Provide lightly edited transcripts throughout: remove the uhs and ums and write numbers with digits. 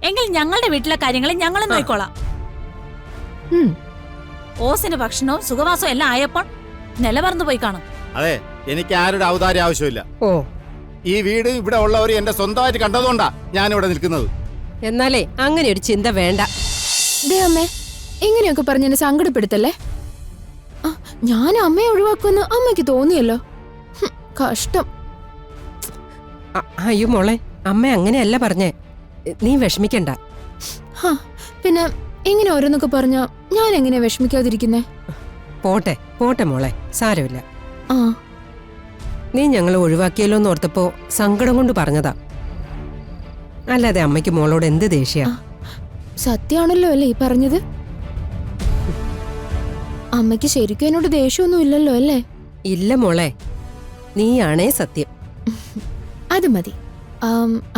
എങ്കിൽ ഞങ്ങളുടെ വീട്ടിലെ കാര്യങ്ങൾ ഞങ്ങൾ നോക്കിക്കോളാം. ഓസിന്റെ ഭക്ഷണവും സുഖവാസവും എല്ലാം ആയപ്പോൾ നിലപറന്നു പോയി കാണും. അതെ, എനിക്ക് ആരുടെ ഔദാര്യം ആവശ്യമില്ല. ഓ, ഈ വീട് ഇവിടെ ഉള്ളവർ എന്റെ സ്വന്തമായിട്ട് കണ്ടതുകൊണ്ടാ ഞാൻ ഇവിടെ നിൽക്കുന്നത്. എന്നാലേ അങ്ങനെ ഒരു ചിന്ത വേണ്ട. ദേ അമ്മേ, ഇങ്ങനെയൊക്കെ പറഞ്ഞ് എന്നെ സങ്കടപ്പെടുത്തല്ലേ. ഞാൻ അമ്മയെ ഒഴിവാക്കുമെന്ന് അമ്മയ്ക്ക് തോന്നിയല്ലോ. കഷ്ടം. അയ്യോ മോളെ, അമ്മ അങ്ങനെയല്ല പറഞ്ഞേ. നീ വിഷമിക്കണ്ട. പിന്നെ ഇങ്ങനെ ഓരോന്നൊക്കെ പറഞ്ഞ ഞാൻ എങ്ങനെയാ വിഷമിക്കാതിരിക്കുന്നേ? പോട്ടെ പോട്ടെ മോളെ, സാരമില്ല. ആ, നീ ഞങ്ങളെ ഒഴിവാക്കിയല്ലോ എന്ന് ഓർത്തപ്പോ സങ്കടം കൊണ്ട് പറഞ്ഞതാ. അല്ലാതെ അമ്മയ്ക്ക് മോളോട് എന്ത് ദേഷ്യ? സത്യാണല്ലോ അല്ലേ ഈ പറഞ്ഞത്? അമ്മയ്ക്ക് ശരിക്കും എന്നോട് ദേഷ്യമൊന്നും ഇല്ലല്ലോ അല്ലേ? ഇല്ല മോളെ, നീയാണേ സത്യം. അത് മതി.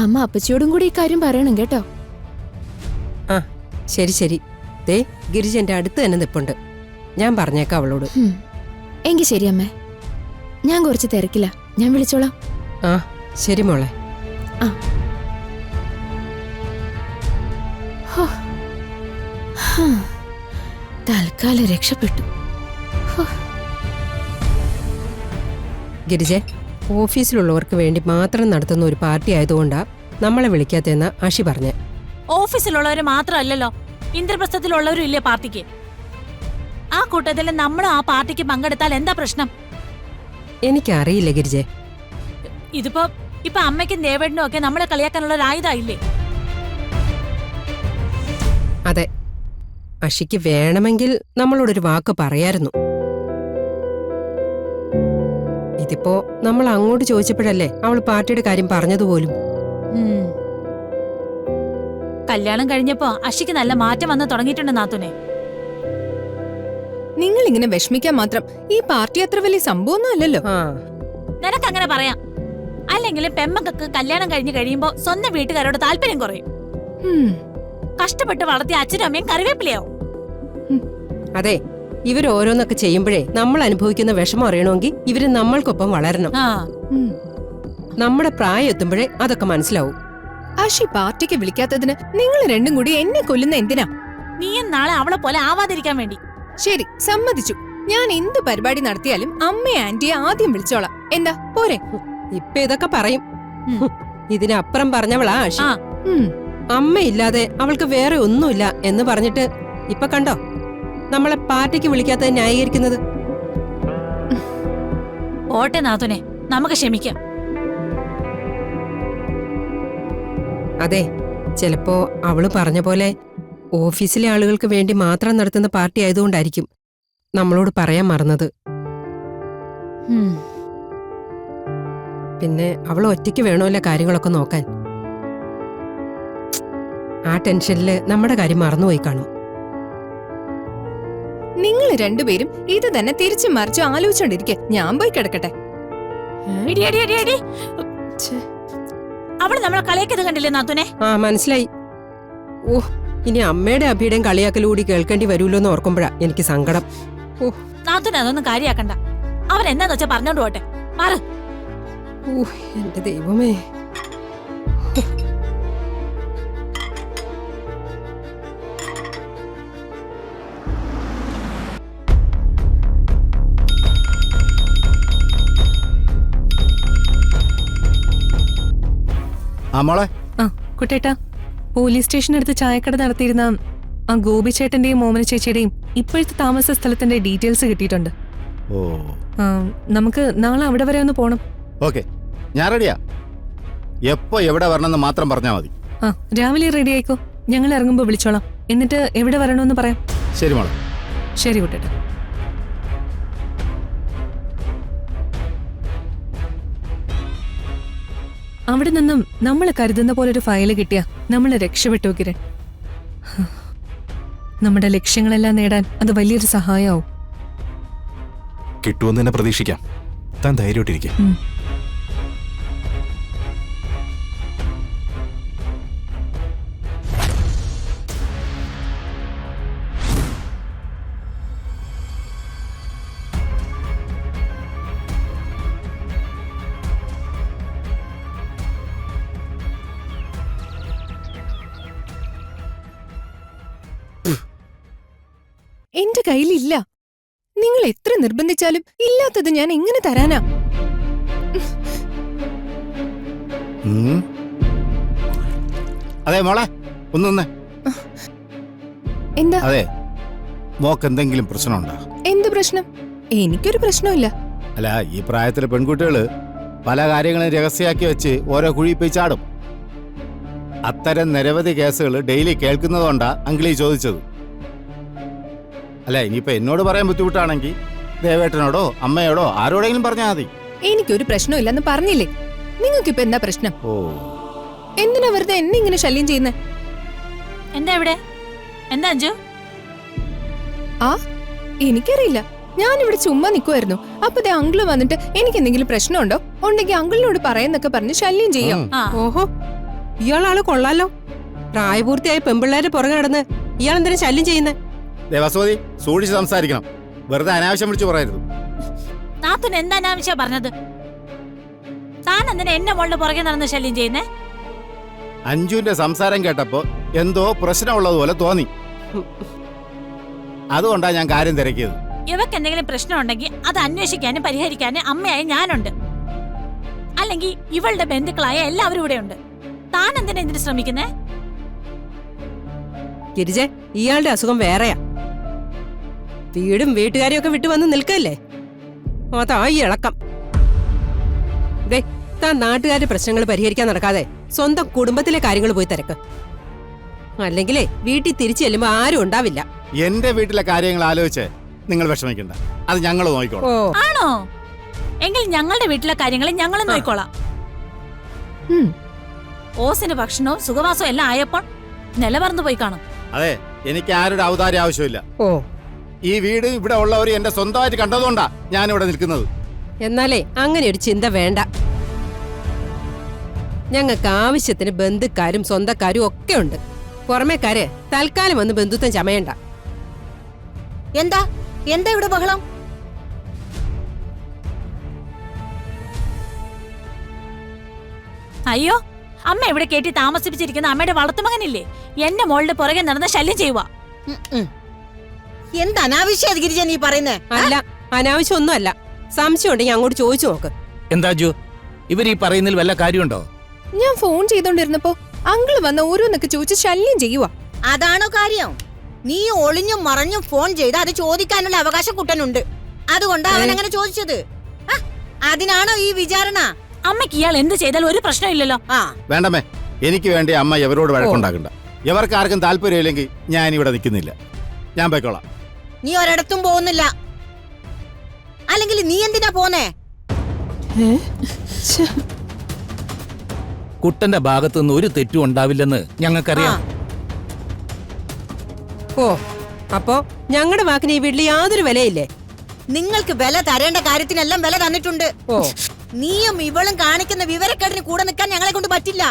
അമ്മ അപ്പച്ചിയോടും കൂടി ഈ കാര്യം പറയണം കേട്ടോ. ആ ശരി ശരി. ദേ ഗിരിജ എന്റെ അടുത്ത് തന്നെ നിപ്പുണ്ട്. ഞാൻ പറഞ്ഞേക്കാം അവളോട്. എങ്കിൽ ശരി അമ്മേ, ഞാൻ കുറച്ച് തിരക്കില്ല, ഞാൻ വിളിച്ചോളാം. ആ ശരി മോളെ. ആ, തൽക്കാലം രക്ഷപ്പെട്ടു. ഗിരിജെ, ഓഫീസിലുള്ളവർക്ക് വേണ്ടി മാത്രം നടത്തുന്ന ഒരു പാർട്ടി ആയതുകൊണ്ടാ നമ്മളെ വിളിക്കാത്തെന്ന് അഷി പറഞ്ഞേ. ഓഫീസിലുള്ളവര് മാത്രമല്ലല്ലോ, ഇന്ദ്രപ്രസ്ഥത്തിലുള്ളവരും ഇല്ലേ പാർട്ടിക്ക്. ആ കൂട്ടത്തിൽ നമ്മൾ ആ പാർട്ടിക്ക് പങ്കെടുത്താൽ എന്താ പ്രശ്നം? എനിക്കറിയില്ല ഗിരിജെ. ഇപ്പൊ അമ്മയ്ക്കും ദേവേട്ടനും ഒക്കെ നമ്മളെ കളിയാക്കാനുള്ള ഒരു ആയുധമില്ലേ? അതെ, അഷിക്ക് വേണമെങ്കിൽ നമ്മളോടൊരു വാക്ക് പറയായിരുന്നു. ഇതിപ്പോ നമ്മൾ അങ്ങോട്ട് ചോദിച്ചപ്പോഴല്ലേ അവൾ പാർട്ടിയുടെ കാര്യം പറഞ്ഞതുപോലും. കല്യാണം കഴിഞ്ഞപ്പോ അഷിക്ക് നല്ല മാറ്റം വന്ന് തുടങ്ങിയിട്ടുണ്ട് നാത്തുനെ. നിങ്ങൾ ഇങ്ങനെ വിഷമിക്കാൻ മാത്രം ഈ പാർട്ടി അത്ര വലിയ സംഭവമൊന്നും അല്ലല്ലോ. നിനക്കങ്ങനെ പറയാം. അല്ലെങ്കിൽ പെമ്മക്ക് കല്യാണം കഴിഞ്ഞ് കഴിയുമ്പോ സ്വന്തം വീട്ടുകാരോട് താല്പര്യം കുറയും. കഷ്ടപ്പെട്ട് വളർത്തിയ അച്ഛനും അമ്മയും കറിവേപ്പിലയാവും. അതെ, ഇവരോരോന്നൊക്കെ ചെയ്യുമ്പോഴേ നമ്മൾ അനുഭവിക്കുന്ന വിഷമം അറിയണമെങ്കിൽ ഇവര് നമ്മൾക്കൊപ്പം വളരണം. നമ്മുടെ പ്രായം എത്തുമ്പോഴേ അതൊക്കെ മനസ്സിലാവും. അഷി പാർട്ടിക്ക് വിളിക്കാത്തതിന് നിങ്ങൾ രണ്ടും കൂടി എന്നെ കൊല്ലുന്ന എന്തിനാ? നീയും നാളെ അവളെ പോലെ ആവാതിരിക്കാൻ വേണ്ടി. ശരി, സമ്മതിച്ചു. ഞാൻ എന്ത് പരിപാടി നടത്തിയാലും അമ്മയെ ആന്റിയെ ആദ്യം വിളിച്ചോളാം. എന്താ പോരെ? ഇപ്പൊ ഇതൊക്കെ പറയും. ഇതിനപ്പുറം പറഞ്ഞവളാ അഷി. അമ്മയില്ലാതെ അവൾക്ക് വേറെ ഒന്നുമില്ല എന്ന് പറഞ്ഞിട്ട് ഇപ്പൊ കണ്ടോ നമ്മളെ പാർട്ടിക്ക് വിളിക്കാത്തത് ന്യായീകരിക്കുന്നത്. ഓട്ടെ നാത്തുനെ, നമുക്ക് ക്ഷമിക്കാം. അതെ, ചിലപ്പോ അവള് പറഞ്ഞ പോലെ ഓഫീസിലെ ആളുകൾക്ക് വേണ്ടി മാത്രം നടത്തുന്ന പാർട്ടി ആയതുകൊണ്ടായിരിക്കും നമ്മളോട് പറയാൻ മറന്നത്. പിന്നെ അവൾ ഒറ്റയ്ക്ക് വേണമല്ലോ കാര്യങ്ങളൊക്കെ നോക്കാൻ. ആ ടെൻഷനില് നമ്മുടെ കാര്യം മറന്നുപോയി കാണും. നിങ്ങൾ രണ്ടുപേരും ഇത് തന്നെ തിരിച്ചു മറിച്ചു ആലോചിച്ചോണ്ടിരിക്കെ, ഞാൻ പോയി കിടക്കട്ടെ. അവള് നമ്മളെ കളിയാക്കിയത് കണ്ടില്ലേ നാത്തുനെ? ആ മനസ്സിലായി. ഓ, ഇനി അമ്മയുടെ അഭിയുടെയും കളിയാക്കലുകൂടി കേൾക്കേണ്ടി വരൂല്ലോ എന്ന് ഓർക്കുമ്പോഴാ എനിക്ക് സങ്കടം. ഓ നാത്തുനെ, അതൊന്നും കാര്യാക്കണ്ട. അവരെന്താന്ന് വെച്ചാ പറഞ്ഞോണ്ട് പോട്ടെ. മാറ്. ഓ എന്റെ ദൈവമേ. കുട്ടേട്ടാ, പോലീസ് സ്റ്റേഷനടുത്ത് ചായക്കട നടത്തിയിരുന്ന ആ ഗോപി ചേട്ടന്റെയും മോമന ചേച്ചിയുടെയും ഇപ്പോഴത്തെ താമസ സ്ഥലത്തിന്റെ ഡീറ്റെയിൽസ് കിട്ടിയിട്ടുണ്ട്. നമുക്ക് നാളെ അവിടെ വരെ ഒന്ന് പോണം. ഓക്കെ, ഞാൻ റെഡിയാ. എപ്പോ എവിടെ വരണമെന്ന് മാത്രം പറഞ്ഞാൽ മതി. രാവിലെ റെഡി ആയിക്കോ, ഞങ്ങൾ ഇറങ്ങുമ്പോ വിളിച്ചോളാം. എന്നിട്ട് എവിടെ വരണമെന്ന് പറയാം. ശരി മോളെ. ശരി കുട്ടേട്ടാ. അവിടെ നിന്നും നമ്മൾ കരുതുന്ന പോലൊരു ഫയല് കിട്ടിയ നമ്മൾ രക്ഷപ്പെട്ടു കിരൺ. നമ്മുടെ ലക്ഷ്യങ്ങളെല്ലാം നേടാൻ അത് വലിയൊരു സഹായമാവും. കിട്ടുമെന്ന് തന്നെ പ്രതീക്ഷിക്കാം. താൻ ധൈര്യമായിട്ടിരിക്കും. എന്റെ കയ്യിലില്ല. നിങ്ങൾ എത്ര നിർബന്ധിച്ചാലും ഇല്ലാത്തത് ഞാൻ എങ്ങനെ തരാനാ? ഉം. അതെ മോളെ ഒന്ന് നിന്നേ. എന്താ അതെ മോക്ക് എന്തെങ്കിലും പ്രശ്നമുണ്ടോ? എന്ത് പ്രശ്നം? എനിക്കൊരു പ്രശ്നമില്ല. അല്ല ഈ പ്രായത്തിലെ പെൺകുട്ടികള് പല കാര്യങ്ങളും രഹസ്യമാക്കി വെച്ച് ഓരോ കുഴി പോയി ചാടും. അത്തരം നിരവധി കേസുകൾ ഡെയിലി കേൾക്കുന്നതുകൊണ്ടാ അങ്കിളി ചോദിച്ചത്. അല്ല ഇനിയിപ്പോ എന്നോട് പറയാൻ ബുദ്ധിമുട്ടാണെങ്കിൽ ദേവേട്ടനോടോ അമ്മയോടോ ആരോടെങ്കിലും പറഞ്ഞാൽ മതി. എനിക്കൊരു പ്രശ്നമില്ലെന്ന് പറഞ്ഞില്ലേ? നിങ്ങൾക്കിപ്പോ എന്താ പ്രശ്നം? ഓ എന്തിനാ വെറുതെ എന്നെ ഇങ്ങനെ ശല്യം ചെയ്യുന്നേ? എന്താ ഇവിടെ? എന്താ അഞ്ജു? ആ എനിക്കറിയില്ല. ഞാൻ ഇവിടെ ചുമ്മാ നിൽക്കുമായിരുന്നു. അപ്പൊ ദേ അങ്കിള് വന്നിട്ട് എനിക്ക് എന്തെങ്കിലും പ്രശ്നമുണ്ടോ ഉണ്ടെങ്കിൽ അങ്കിളിനോട് പറയാന്നൊക്കെ പറഞ്ഞ് ശല്യം ചെയ്യാം. ആ ഓഹോ, ഇയാളാള് കൊള്ളാലോ. പ്രായപൂർത്തിയായ പെമ്പിള്ളേരെ പുറകെ കിടന്ന് ഇയാൾ എന്തിനാ ശല്യം ചെയ്യുന്നേ? ദേവസ്വതി സൂക്ഷിച്ച് സംസാരിക്കണം. വെറുതെ അനാവശ്യം വിളിച്ചു പറയരുത്. നാത്തുൻ എന്താ അനാവശ്യ പറഞ്ഞത്? താൻ എന്തിനാ എന്നെ മോളുടെ പുറകെ നടന്ന് ശല്യം ചെയ്യുന്നേ? അഞ്ജുവിന്റെ സംസാരം കേട്ടപ്പോ എന്തോ പ്രശ്നമുള്ളതുപോലെ തോന്നി. അതുകൊണ്ടാ ഞാൻ കാര്യം തിരക്കിയത്. ഇവക്ക് എന്തെങ്കിലും പ്രശ്നം ഉണ്ടെങ്കിൽ അത് അന്വേഷിക്കാനും പരിഹരിക്കാനും അമ്മയായ ഞാനുണ്ട്. അല്ലെങ്കിൽ ഇവളുടെ ബന്ധുക്കളായ എല്ലാവരും ഇവിടെ ഉണ്ട്. താൻ എന്തിനാ ഇതിന് ശ്രമിക്കുന്നേ? ഗിരിജെ, ഇയാളുടെ അസുഖം വേറെയാ. വീടും വീട്ടുകാരെയും ഒക്കെ വിട്ടു വന്ന് നിൽക്കല്ലേ, അതാ ഈ ഇളക്കം. ദേ, താൻ നാട്ടുകാരുടെ പ്രശ്നങ്ങൾ പരിഹരിക്കാൻ നടക്കാതെ സ്വന്തം കുടുംബത്തിലെ കാര്യങ്ങൾ പോയി തിരക്ക്. അല്ലെങ്കിലേ വീട്ടിൽ തിരിച്ചു ചെല്ലുമ്പോ ആരും ഉണ്ടാവില്ല. എന്റെ വീട്ടിലെ കാര്യങ്ങൾ ആലോചിച്ച് നിങ്ങൾ വിഷമിക്കണ്ട, അത് ഞങ്ങൾ നോക്കിക്കോളാം. ഓ, ആണോ? എങ്കിൽ ഞങ്ങളുടെ വീട്ടിലെ കാര്യങ്ങൾ ഞങ്ങൾ നോക്കിക്കോളാം. ഓസിന് ഭക്ഷണവും സുഖവാസവും എല്ലാം ആയപ്പോൾ നിലപറന്നു പോയി കാണും. അതെ, എനിക്ക് ആരുടെ ഔദാര്യം ആവശ്യമില്ല. ഓ, ഈ വീട് ഇവിടെ ഉള്ളവർ എന്റെ സ്വന്തമായിട്ട് കണ്ടതുകൊണ്ടാ ഞാൻ ഇവിടെ നിൽക്കുന്നത്. എന്നാലേ അങ്ങനെ ഒരു ചിന്ത വേണ്ട. ഞങ്ങൾക്ക് ആവശ്യത്തിന് ബന്ധുക്കാരും സ്വന്തക്കാരും ഒക്കെ ഉണ്ട്. പുറമേക്കാരെ തൽക്കാലം വന്ന് ബന്ധുത്വം ചമയണ്ട. എന്താ എന്താ ഇവിടെ ബഹളം? അയ്യോ, അമ്മ ഇവിടെ കേട്ടി താമസിപ്പിച്ചിരിക്കുന്ന അമ്മയുടെ വളർത്തുമകനില്ലേ എന്റെ മോളുടെ പുറകെ നടന്ന ശല്യം ചെയ്യുക. എന്ത് അനാവശ്യം ഗിരിജ നീ പറയുന്നേ? അല്ല, അനാവശ്യം ഒന്നുമല്ല. സംശയം ഉണ്ടെങ്കിൽ അങ്ങോട്ട് ചോദിച്ചു നോക്ക്. എന്താ ജു, ഇവർ ഈ പറയുന്നതിൽ വല്ല കാര്യമുണ്ടോ? ഞാൻ ഫോൺ ചെയ്തോണ്ടിരുന്നപ്പോ അങ്കിള് വന്ന് ഓരോന്നൊക്കെ ചോദിച്ച് ശല്യം ചെയ്യുവാ. അതാണോ കാര്യം? നീ ഒളിഞ്ഞും മറഞ്ഞും ഫോൺ ചെയ്ത് അത് ചോദിക്കാനുള്ള അവകാശം കുട്ടനുണ്ട്. അതുകൊണ്ടാ അവൻ അങ്ങനെ ചോദിച്ചത്. അതിനാണോ ഈ വിചാരണ? അമ്മയ്ക്ക് ഇയാൾ എന്ത് ചെയ്താൽ ഒരു പ്രശ്നമില്ലല്ലോ. വേണ്ടമേ, എനിക്ക് വേണ്ടി അമ്മ എവരോട് വഴക്കുണ്ടാക്കണ്ട. എവർക്ക് ആർക്കും താല്പര്യമില്ലെങ്കിൽ ഞാൻ ഇവിടെ നിൽക്കുന്നില്ല. ഞാൻ പോയിക്കോളാം. നീ ഒരിടത്തും പോകുന്നില്ല. അല്ലെങ്കിൽ നീ എന്തിനാ പോന്നേ? കുട്ടന്റെ ഭാഗത്തുനിന്ന് ഒരു തെറ്റും ഉണ്ടാവില്ലെന്ന് ഞങ്ങൾക്കറിയാം. ഓ, അപ്പോ ഞങ്ങളുടെ വാക്കിന് ഈ വീട്ടിൽ യാതൊരു വിലയില്ലേ? നിങ്ങൾക്ക് വില തരേണ്ട കാര്യത്തിനെല്ലാം വില തന്നിട്ടുണ്ട്. ഓ, നീയും ഇവളും കാണിക്കുന്ന വിവരക്കേടിന് കൂടെ നിൽക്കാൻ ഞങ്ങളെ കൊണ്ട് പറ്റില്ല.